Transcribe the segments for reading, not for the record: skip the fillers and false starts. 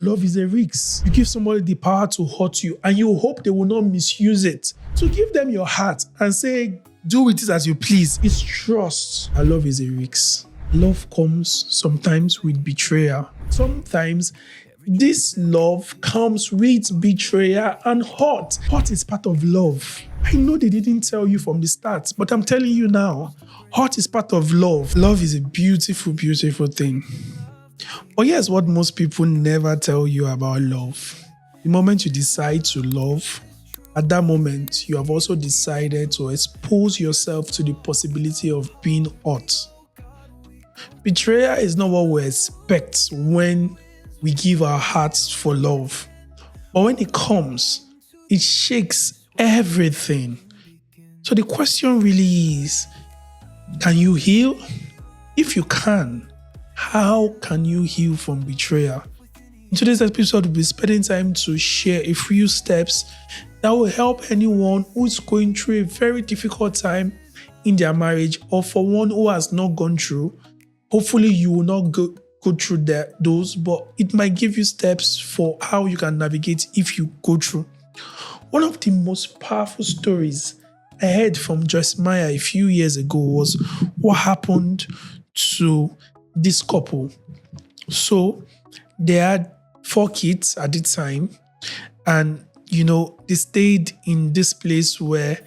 Love is a risk. You give somebody the power to hurt you and you hope they will not misuse it. So give them your heart and say, do with it as you please. It's trust. And love is a risk. Love comes sometimes with betrayal. Sometimes this love comes with betrayal and hurt. Hurt is part of love. I know they didn't tell you from the start, but I'm telling you now, hurt is part of love. Love is a beautiful, beautiful thing. But here's what most people never tell you about love. The moment you decide to love, at that moment, you have also decided to expose yourself to the possibility of being hurt. Betrayal is not what we expect when we give our hearts for love. But when it comes, it shakes everything. So the question really is, can you heal? If you can, how can you heal from betrayal? In today's episode, we'll be spending time to share a few steps that will help anyone who's going through a very difficult time in their marriage, or for one who has not gone through. Hopefully, you will not go through those, but it might give you steps for how you can navigate if you go through. One of the most powerful stories I heard from Joyce Meyer a few years ago was what happened to this couple. So they had 4 kids at the time, and they stayed in this place where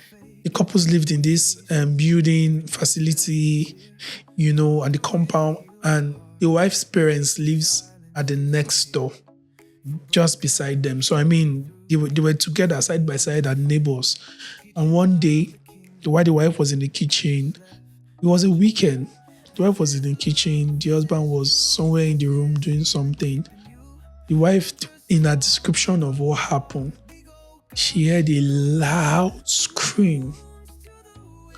the couples lived in this building facility, at the compound, and the wife's parents lives at the next door, just beside them. So they were together side by side as neighbors. And one day, while the wife was in the kitchen, it was a weekend. The wife was in the kitchen. The husband was somewhere in the room doing something. The wife, in her description of what happened, she heard a loud scream.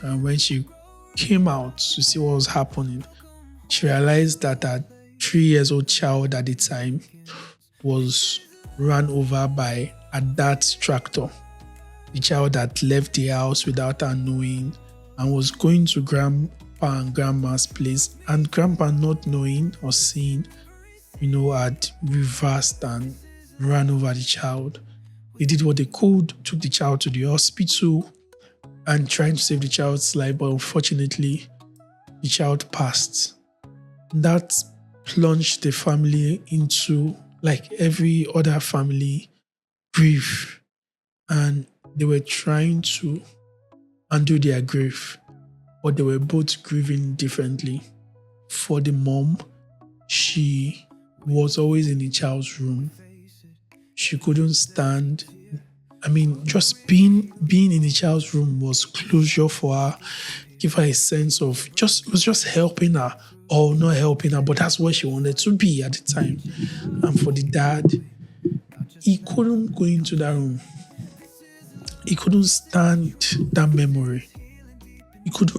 And when she came out to see what was happening, she realized that her 3-year-old child at the time was run over by a dirt tractor. The child had left the house without her knowing and was going to grandpa and grandma's place, and grandpa, not knowing or seeing, had reversed and ran over the child. They did what they could, took the child to the hospital and trying to save the child's life, but unfortunately, the child passed. That plunged the family into, like every other family, grief. And they were trying to undo their grief, but they were both grieving differently. For the mom, she was always in the child's room. She couldn't stand. Just being in the child's room was closure for her, give her a sense of it was just helping her, or not helping her, but that's where she wanted to be at the time. And for the dad, he couldn't go into that room. He couldn't stand that memory.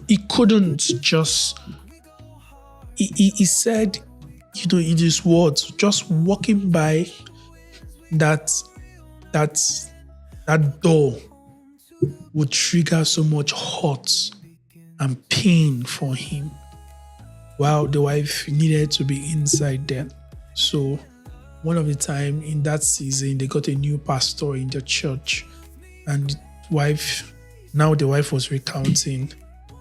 He couldn't just. He said, in his words, just walking by that door would trigger so much hurt and pain for him, while the wife needed to be inside there. So one of the time in that season, they got a new pastor in the church, and the wife was recounting.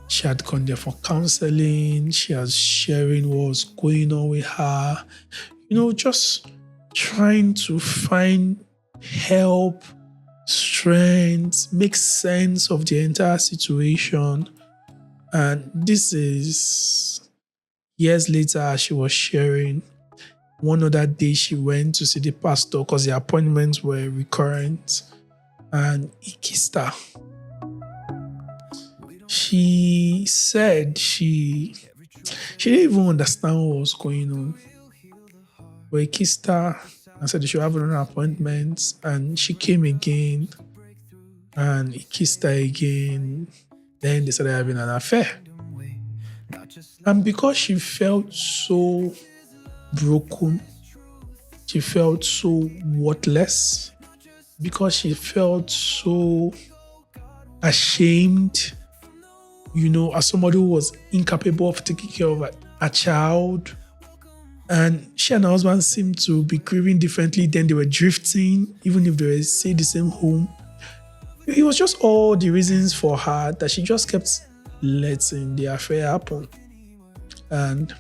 She had gone there for counseling. She was sharing what was going on with her, just trying to find help, strength, make sense of the entire situation. And this is years later, she was sharing. One other day, she went to see the pastor because the appointments were recurrent, and he kissed her. She said she didn't even understand what was going on. But he kissed her and said they should have another appointment, and she came again, and he kissed her again. Then they started having an affair. And because she felt so broken, she felt so worthless, because she felt so ashamed, as somebody who was incapable of taking care of a child, And she and her husband seemed to be grieving differently. Then they were drifting, even if they were staying the same home. It was just all the reasons for her that she just kept letting the affair happen. And,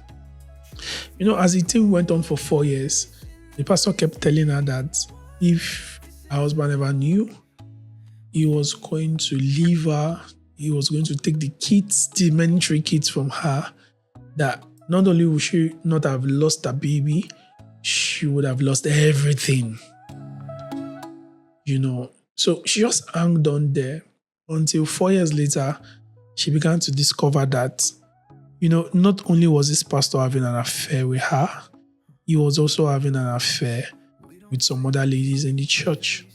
as the thing went on for 4 years, the pastor kept telling her that if her husband ever knew, he was going to leave her, he was going to take the kids, the many 3 kids from her, that not only would she not have lost her baby, she would have lost everything. So she just hung on there until 4 years later, she began to discover that, not only was this pastor having an affair with her, he was also having an affair with some other ladies in the church.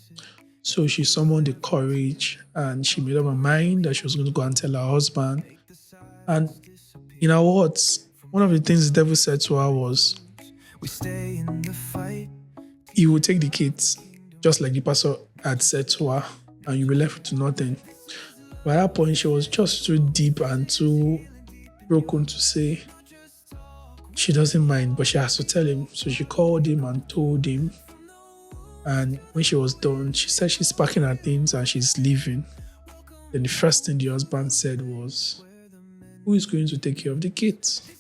So she summoned the courage and she made up her mind that she was going to go and tell her husband. And in her words, one of the things the devil said to her was, he will take the kids, just like the pastor had said to her, and you'll be left to nothing. By that point, she was just too deep and too broken to say she doesn't mind, but she has to tell him. So she called him and told him. And when she was done, she said she's packing her things and she's leaving. Then the first thing the husband said was, who is going to take care of the kids?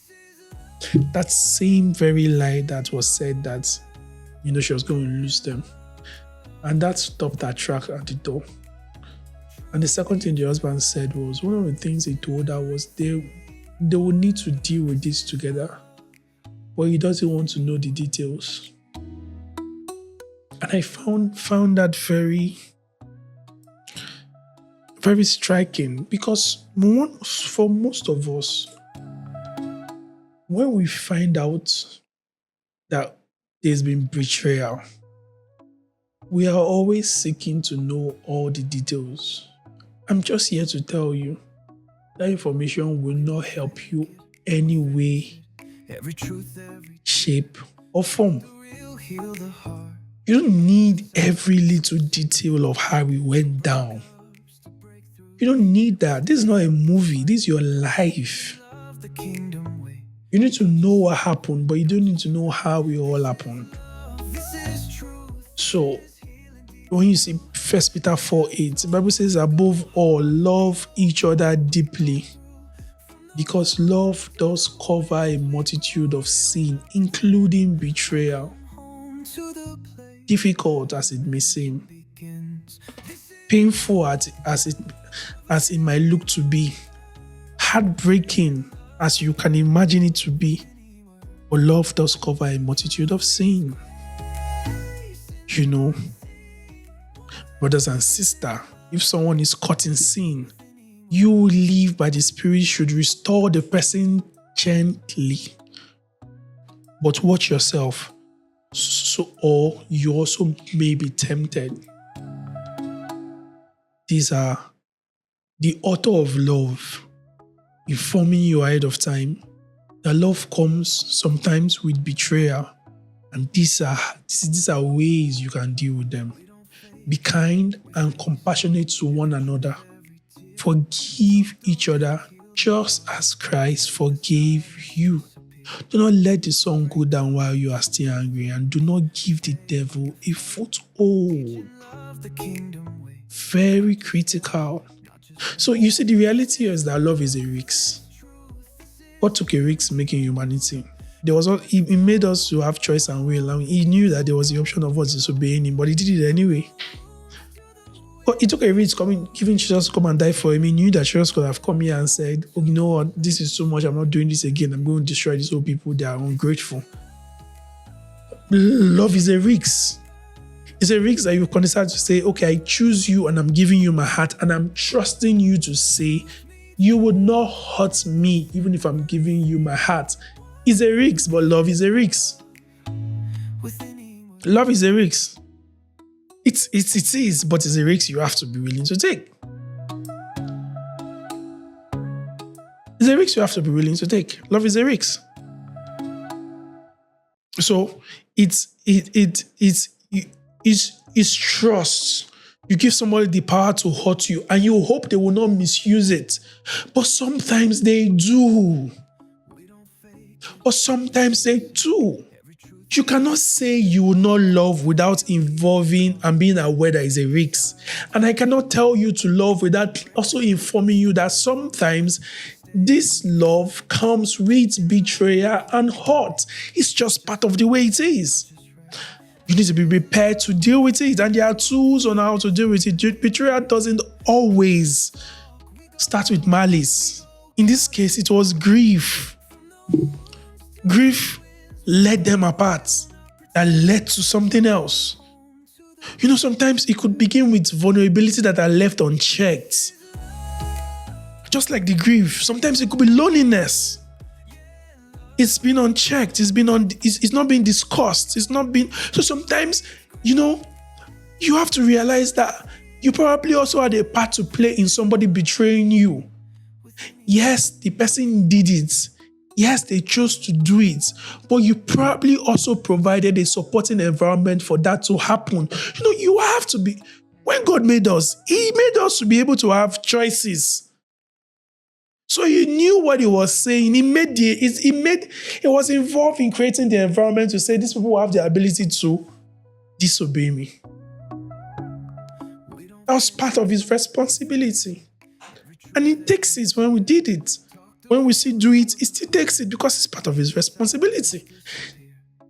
That same very lie that was said that, she was going to lose them. And that stopped her track at the door. And the second thing the husband said was, one of the things he told her was they will need to deal with this together, but he doesn't want to know the details. And I found that very, very striking, because for most of us, when we find out that there's been betrayal, we are always seeking to know all the details. I'm just here to tell you that information will not help you any way, shape, or form. You don't need every little detail of how it went down. You don't need that. This is not a movie. This is your life. You need to know what happened, but you don't need to know how it all happened. So, when you see 1 Peter 4:8, the Bible says, above all, love each other deeply, because love does cover a multitude of sin, including betrayal. Difficult as it may seem, painful as it might look to be, heartbreaking as you can imagine it to be, but love does cover a multitude of sin. Brothers and sisters, if someone is caught in sin, you who live by the Spirit should restore the person gently. But watch yourself, or you also may be tempted. These are the author of love informing you ahead of time that love comes sometimes with betrayal, and these are ways you can deal with them. Be kind and compassionate to one another. Forgive each other just as Christ forgave you. Do not let the sun go down while you are still angry, and do not give the devil a foothold. Very critical. So you see, the reality is that love is a risk. God took a risk making humanity. He made us to have choice and will, and he knew that there was the option of us disobeying him, but he did it anyway. But he took a risk giving Jesus to come and die for him. He knew that Jesus could have come here and said, oh, you know what, this is too much, I'm not doing this again, I'm going to destroy these old people, they are ungrateful. Love is a risk. It's a risk that you can decide to say, okay, I choose you and I'm giving you my heart and I'm trusting you to say, you would not hurt me even if I'm giving you my heart. It's a risk, but love is a risk. Love is a risk. It is, but it's a risk you have to be willing to take. It's a risk you have to be willing to take. Love is a risk. So it's trust. You give somebody the power to hurt you and you hope they will not misuse it. But sometimes they do. You cannot say you will not love without involving and being aware that it's a risk. And I cannot tell you to love without also informing you that sometimes this love comes with betrayal and hurt. It's just part of the way it is. You need to be prepared to deal with it. And there are tools on how to deal with it. Betrayal doesn't always start with malice. In this case, it was grief. Grief led them apart and led to something else. Sometimes it could begin with vulnerability that are left unchecked. Just like the grief. Sometimes it could be loneliness. It's been unchecked. It's not being discussed. So sometimes, you have to realize that you probably also had a part to play in somebody betraying you. Yes, the person did it. Yes, they chose to do it, but you probably also provided a supporting environment for that to happen. You have to be, when God made us, He made us to be able to have choices. So He knew what He was saying. He was involved in creating the environment to say these people have the ability to disobey me. That was part of His responsibility. And He takes it when we did it. When we still do it, He still takes it because it's part of His responsibility.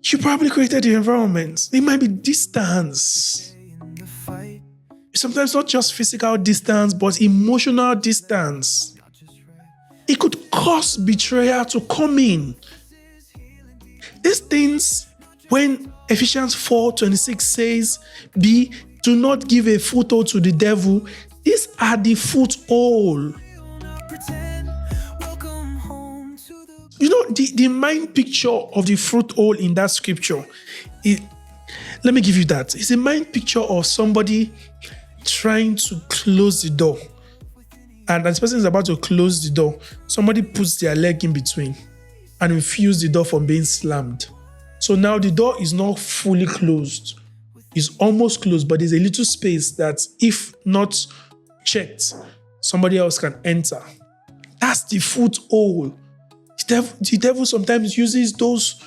You probably created the environment. It might be distance. Sometimes not just physical distance, but emotional distance. It could cause betrayal to come in. These things, when Ephesians 4:26 says, do not give a foothold to the devil, these are the foothold. The mind picture of the foothold in that scripture, let me give you that. It's a mind picture of somebody trying to close the door. And as the person is about to close the door, somebody puts their leg in between and refuses the door from being slammed. So now the door is not fully closed. It's almost closed, but there's a little space that, if not checked, somebody else can enter. That's the foothold. The devil sometimes uses those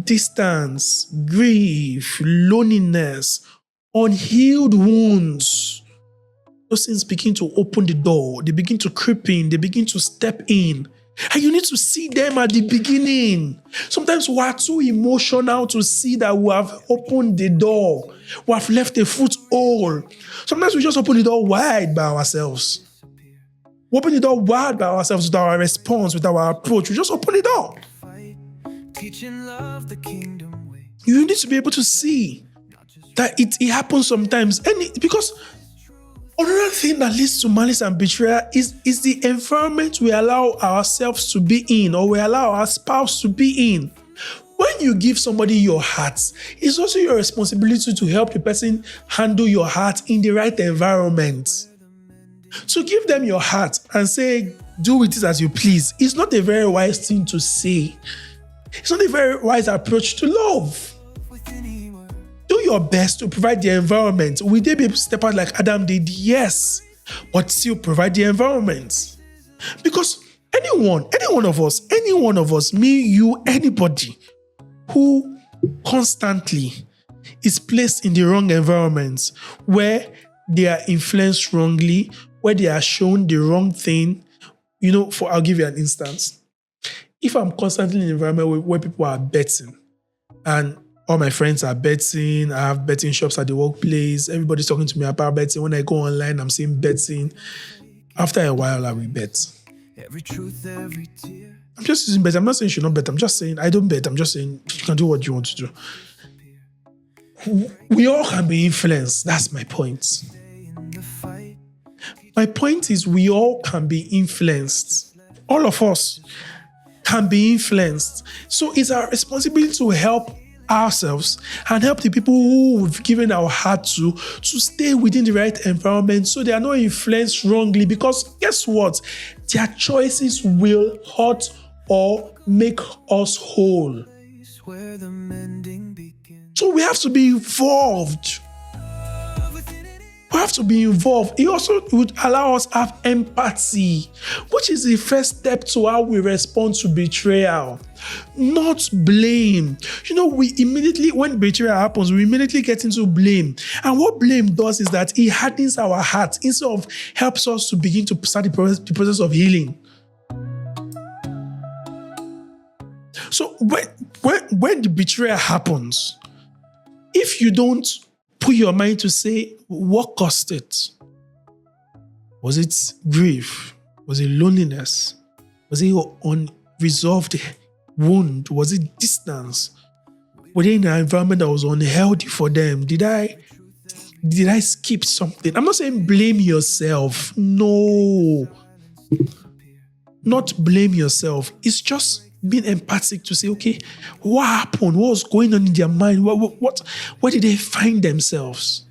distance, grief, loneliness, unhealed wounds. Those things begin to open the door. They begin to creep in. They begin to step in. And you need to see them at the beginning. Sometimes we are too emotional to see that we have opened the door. We have left a foothold. Sometimes we just open the door wide by ourselves. We open the door wide by ourselves with our response, with our approach. We just open the door. You need to be able to see that it happens sometimes. Because another thing that leads to malice and betrayal is the environment we allow ourselves to be in, or we allow our spouse to be in. When you give somebody your heart, it's also your responsibility to help the person handle your heart in the right environment. So give them your heart and say, do with it as you please. It's not a very wise thing to say. It's not a very wise approach to love. Do your best to provide the environment. Will they be able to step out like Adam did? Yes. But still provide the environment. Because any one of us, me, you, anybody who constantly is placed in the wrong environment, where they are influenced wrongly, where they are shown the wrong thing, I'll give you an instance. If I'm constantly in an environment where people are betting, and all my friends are betting, I have betting shops at the workplace, everybody's talking to me about betting. When I go online, I'm seeing betting. After a while, I will bet. I'm just using bet. I'm not saying you should not bet. I'm just saying I don't bet. I'm just saying you can do what you want to do. We all can be influenced. That's my point. My point is we all can be influenced. All of us can be influenced. So it's our responsibility to help ourselves and help the people who we've given our heart to stay within the right environment so they are not influenced wrongly, because guess what? Their choices will hurt or make us whole. So we have to be involved. We have to be involved. It also would allow us to have empathy, which is the first step to how we respond to betrayal. not blame. We immediately, when betrayal happens, we immediately get into blame. And what blame does is that it hardens our heart instead of helps us to begin to start the process of healing. So when the betrayal happens, if you don't put your mind to say, what caused it? Was it grief? Was it loneliness? Was it your unresolved wound? Was it distance? Were they in an environment that was unhealthy for them? Did I skip something? I'm not saying blame yourself. No. Not blame yourself. It's just being empathic to say, okay, what happened? What was going on in their mind? Where did they find themselves?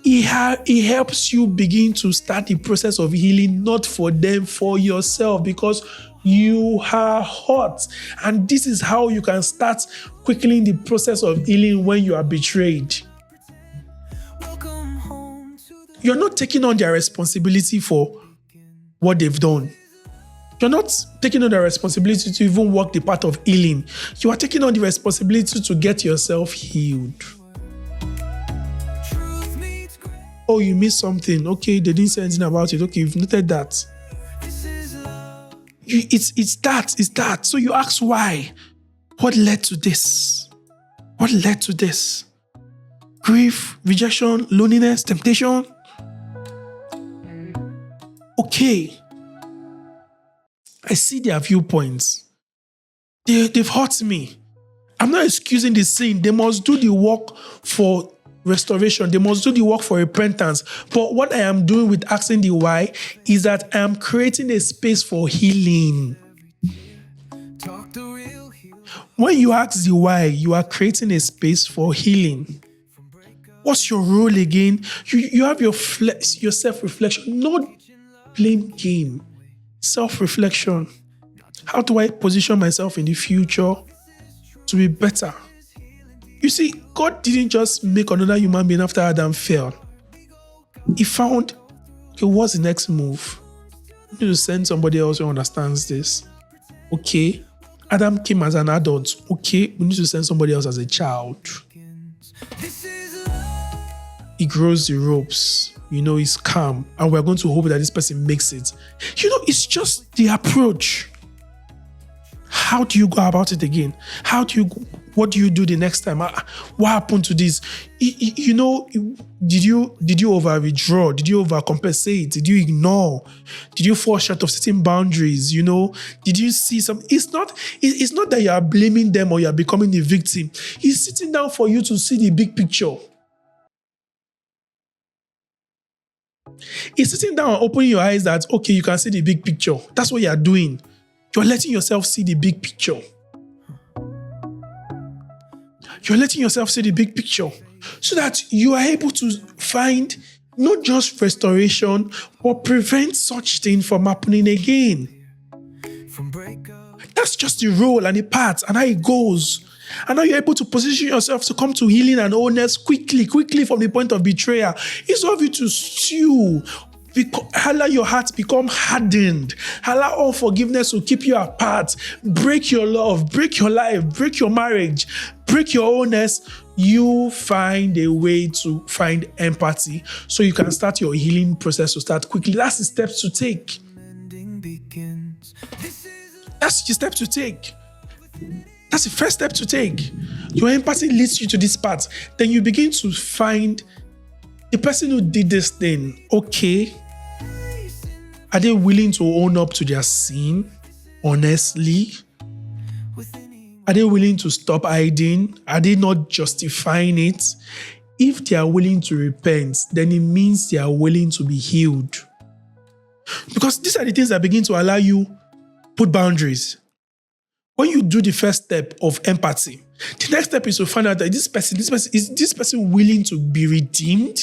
It helps you begin to start the process of healing, not for them, for yourself, because you are hurt. And this is how you can start quickly the process of healing when you are betrayed. You're not taking on their responsibility for what they've done. You're not taking on the responsibility to even walk the path of healing. You are taking on the responsibility to get yourself healed. Oh, you missed something. Okay, they didn't say anything about it. Okay, you've noted that. It's that. So you ask why. What led to this? What led to this? Grief, rejection, loneliness, temptation. Okay. I see their viewpoints. They've hurt me. I'm not excusing the sin. They must do the work for restoration. They must do the work for repentance. But what I am doing with asking the why is that I am creating a space for healing. When you ask the why, you are creating a space for healing. What's your role again? You have your self-reflection, not blame game. Self-reflection. How do I position myself in the future to be better? You see, God didn't just make another human being after Adam fell. He found, okay, what's the next move? We need to send somebody else who understands this. Okay, Adam came as an adult. Okay, we need to send somebody else as a child. He grows the ropes. He's calm. And we're going to hope that this person makes it. It's just the approach. How do you go about it again? What do you do the next time? What happened to this? Did you over-withdraw? Did you over-compensate? Did you ignore? Did you fall short of certain boundaries? Did you see some? It's not that you are blaming them or you are becoming the victim. He's sitting down for you to see the big picture. It's sitting down and opening your eyes that, okay, you can see the big picture. That's what you are doing. You're letting yourself see the big picture. You're letting yourself see the big picture so that you are able to find not just restoration, but prevent such thing from happening again. That's just the role and the path and how it goes. And now you're able to position yourself to come to healing and wholeness quickly from the point of betrayal. It's of you to stew. Allow your heart become hardened. Allow unforgiveness to keep you apart. Break your love, break your life, break your marriage, break your wholeness. You find a way to find empathy so you can start your healing process to start quickly. That's the steps to take. That's the step to take. That's the first step to take. Your empathy leads you to this part. Then you begin to find the person who did this thing. Okay, are they willing to own up to their sin honestly? Are they willing to stop hiding? Are they not justifying it? If they are willing to repent, then it means they are willing to be healed. Because these are the things that begin to allow you put boundaries. When you do the first step of empathy, the next step is to find out that is this person willing to be redeemed?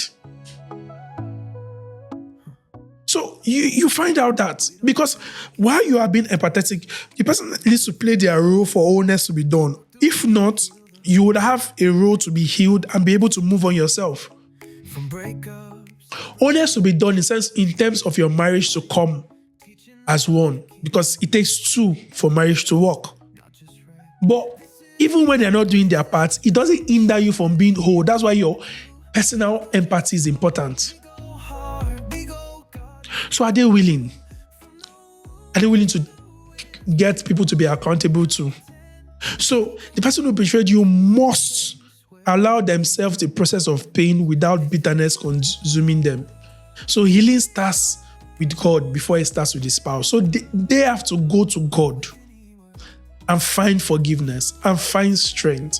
So you find out that because while you are being empathetic, the person needs to play their role for wholeness to be done. If not, you would have a role to be healed and be able to move on yourself. Wholeness to be done in terms of your marriage to come. as one, because it takes two for marriage to work. But even when they're not doing their part, it doesn't hinder you from being whole. That's why your personal empathy is important. So are they willing? Are they willing to get people to be accountable to? So the person who betrayed you must allow themselves the process of pain without bitterness consuming them. So healing starts with God before it starts with the spouse. So they have to go to God and find forgiveness and find strength.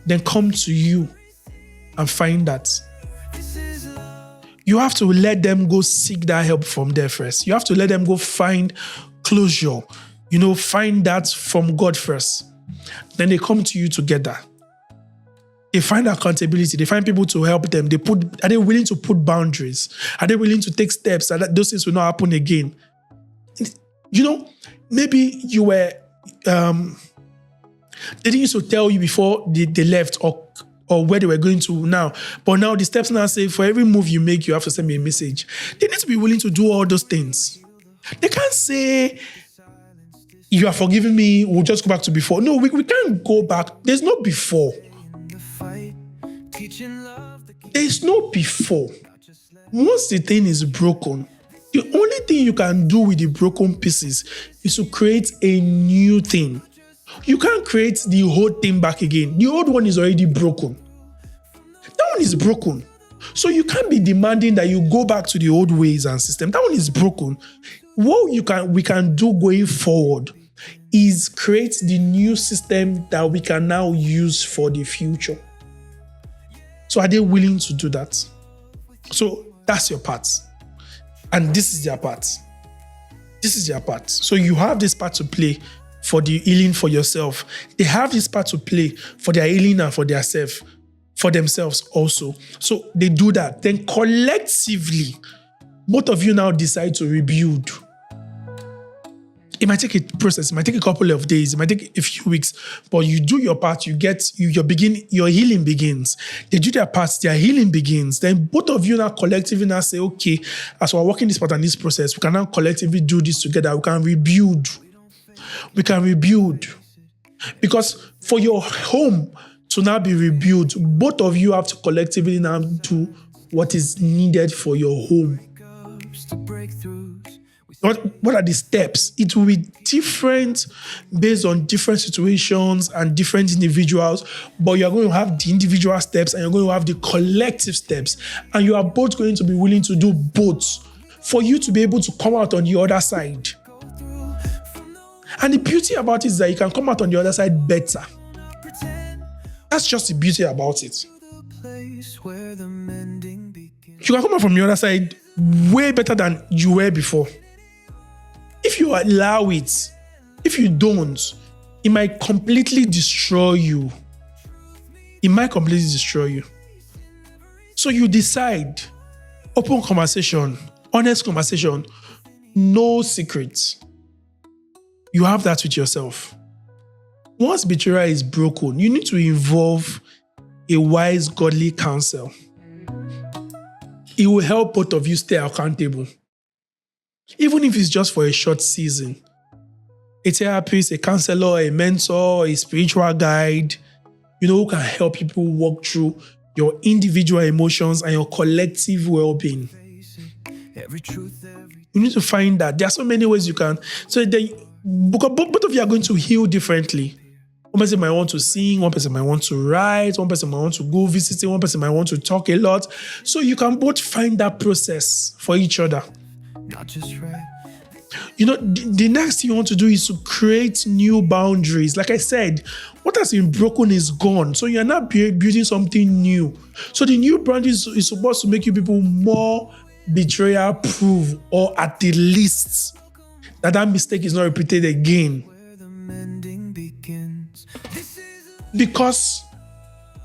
Then come to you and find that. You have to let them go seek that help from there first. You have to let them go find closure. Find that from God first. Then they come to you together. They find accountability. They find people to help them. Are they willing to put boundaries? Are they willing to take steps so that those things will not happen again? Maybe you were, they didn't used to tell you before they left or where they were going to now. But now the steps now say for every move you make, you have to send me a message. They need to be willing to do all those things. They can't say, you have forgiven me, we'll just go back to before. No, we can't go back. There's no before. There's no before. Once the thing is broken, the only thing you can do with the broken pieces is to create a new thing. You can't create the whole thing back again. The old one is already broken. That one is broken. So you can't be demanding that you go back to the old ways and system. That one is broken. What we can do going forward is create the new system that we can now use for the future. So are they willing to do that? So that's your part. And this is their part. This is their part. So you have this part to play for the healing for yourself. They have this part to play for their healing and for themselves also. So they do that. Then collectively, both of you now decide to rebuild. It might take a process. It might take a couple of days. It might take a few weeks. But you do your part. Your healing begins. They do their part. Their healing begins. Then both of you now collectively now say, okay, as we're working this part and this process, we can now collectively do this together. We can rebuild. We can rebuild. Because for your home to now be rebuilt, both of you have to collectively now do what is needed for your home. What are the steps? It will be different based on different situations and different individuals, but you're going to have the individual steps and you're going to have the collective steps. And you are both going to be willing to do both for you to be able to come out on the other side. And the beauty about it is that you can come out on the other side better. That's just the beauty about it. You can come out from the other side way better than you were before. If you allow it, if you don't, it might completely destroy you. It might completely destroy you. So you decide, open conversation, honest conversation, no secrets. You have that with yourself. Once betrayal is broken, you need to involve a wise, godly counsel. It will help both of you stay accountable. Even if it's just for a short season. A therapist, a counselor, a mentor, a spiritual guide, who can help people walk through your individual emotions and your collective well-being. You need to find that. There are so many ways you can. So because both of you are going to heal differently. One person might want to sing, one person might want to write, one person might want to go visiting, one person might want to talk a lot. So you can both find that process for each other. Not just right. The next thing you want to do is to create new boundaries. Like I said, what has been broken is gone. So you're not building something new. So the new boundaries is supposed to make you people more betrayal proof, or at the least that mistake is not repeated again. Because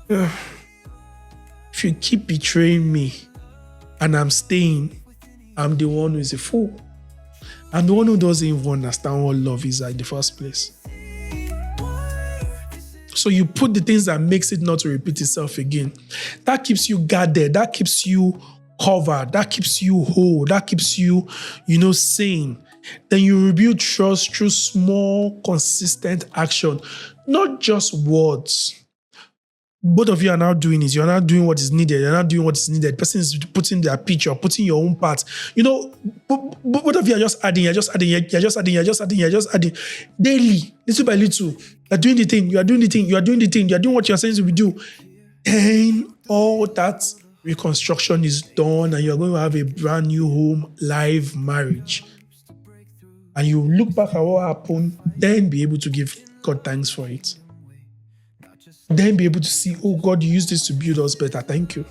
if you keep betraying me and I'm staying, I'm the one who is a fool. I'm the one who doesn't even understand what love is in the first place. So you put the things that makes it not to repeat itself again. That keeps you guarded. That keeps you covered. That keeps you whole. That keeps you, sane. Then you rebuild trust through small, consistent action, not just words. Both of you are now doing it. You're not doing what is needed. You're not doing what is needed. The person is putting their picture, putting your own part. Both of you are just adding. You're just adding. You're just adding. You're just adding. You're just adding. Daily, little by little, you're doing the thing. You are doing the thing. You are doing the thing. You are doing what you're saying to do. Then all that reconstruction is done, and you're going to have a brand new home, live marriage. And you look back at what happened, then be able to give God thanks for it. Then be able to see, oh God, you used this to build us better. Thank you.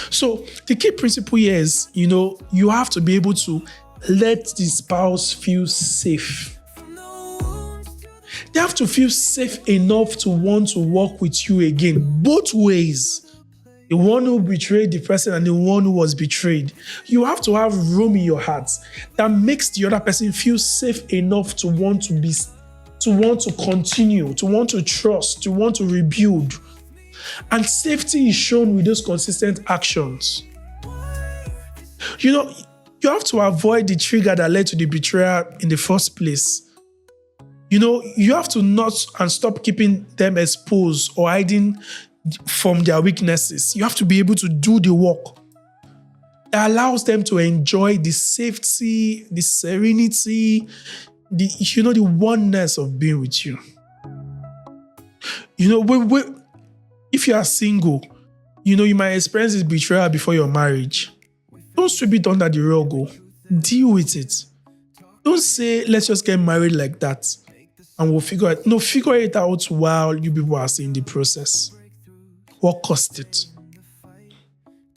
So the key principle here is, you have to be able to let the spouse feel safe. They have to feel safe enough to want to work with you again, both ways. The one who betrayed the person and the one who was betrayed. You have to have room in your heart that makes the other person feel safe enough to want to continue, to want to trust, to want to rebuild. And safety is shown with those consistent actions. You have to avoid the trigger that led to the betrayal in the first place. You have to not and stop keeping them exposed or hiding from their weaknesses. You have to be able to do the work that allows them to enjoy the safety, the serenity, the oneness of being with you. If you are single, you might experience this betrayal before your marriage. Don't sweep it under the rug. Deal with it. Don't say, let's just get married like that and we'll figure it. No, figure it out while you people are still in the process. What cost it?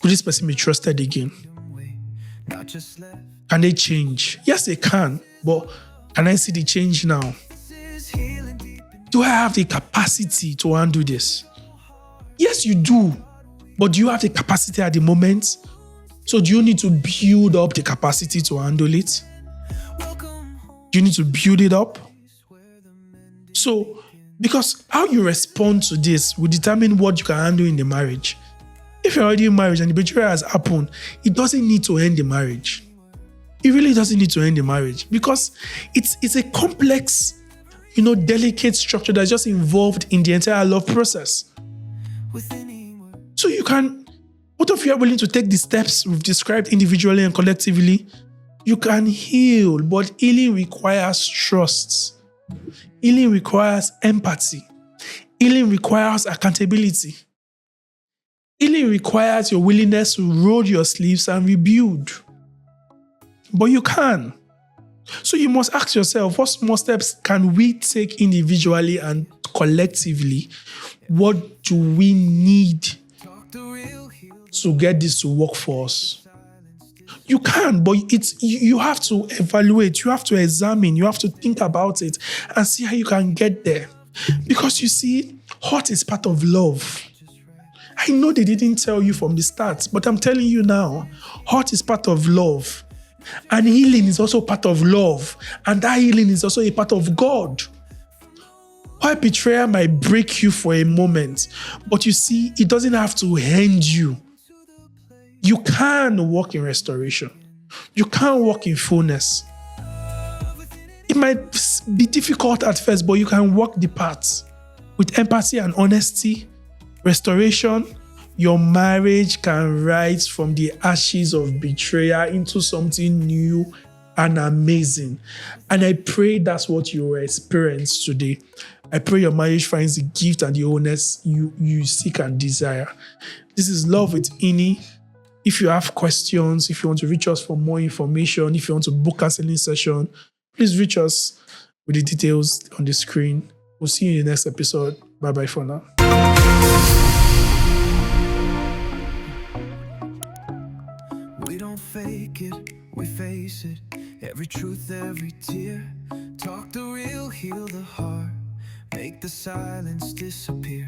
Could this person be trusted again? Can they change? Yes, they can, but can I see the change now? Do I have the capacity to undo this? Yes, you do. But do you have the capacity at the moment? So do you need to build up the capacity to handle it? Do you need to build it up? So, because how you respond to this will determine what you can handle in the marriage. If you're already in marriage and the betrayal has happened, it doesn't need to end the marriage. It really doesn't need to end the marriage because it's a complex, delicate structure that's just involved in the entire love process. So both of you are willing to take the steps we've described individually and collectively. You can heal, but healing requires trust. Healing requires empathy. Healing requires accountability. Healing requires your willingness to roll your sleeves and rebuild. But you can. So you must ask yourself, what small steps can we take individually and collectively? What do we need to get this to work for us? You can, but you have to evaluate, you have to examine, you have to think about it and see how you can get there. Because you see, hurt is part of love. I know they didn't tell you from the start, but I'm telling you now, hurt is part of love. And healing is also part of love. And that healing is also a part of God. Why betrayal might break you for a moment, but you see, it doesn't have to end you. You can walk in restoration. You can walk in fullness. It might be difficult at first, but you can walk the path with empathy and honesty. Restoration, your marriage can rise from the ashes of betrayal into something new and amazing. And I pray that's what you will experience today. I pray your marriage finds the gift and the wholeness you seek and desire. This is Love with Ini. If you have questions, if you want to reach us for more information, if you want to book a counseling session, please reach us with the details on the screen. We'll see you in the next episode. Bye-bye for now. We don't fake it, we face it. Every truth, every tear. Talk the real, heal the heart. Make the silence disappear.